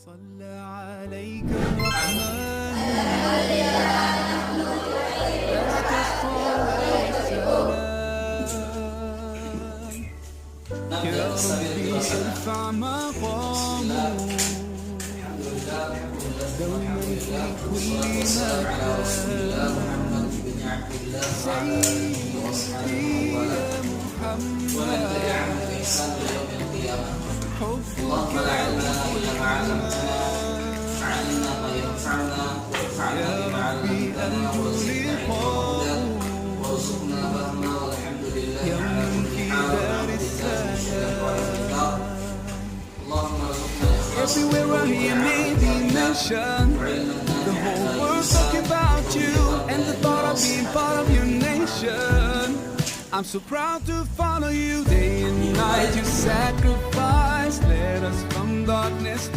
صلى عليك الرحمن لك الصلاة والسلام يا ربي ارفع مقامه دوما في كل مكان سيدي يا محمد اللهم لا علم لنا الا ما علمتنا علمنا ما ينفعنا وانفعنا بما علمتنا وزدنا علما وارزقنا فهما والحمد لله على كل حال والحمد لله من شر اللهم ارزقنا Everywhere I hear may be mentioned, the whole world talking about you and the thought of being part of your nation. I'm so proud to follow you day and night. You sacrifice, led us from darkness to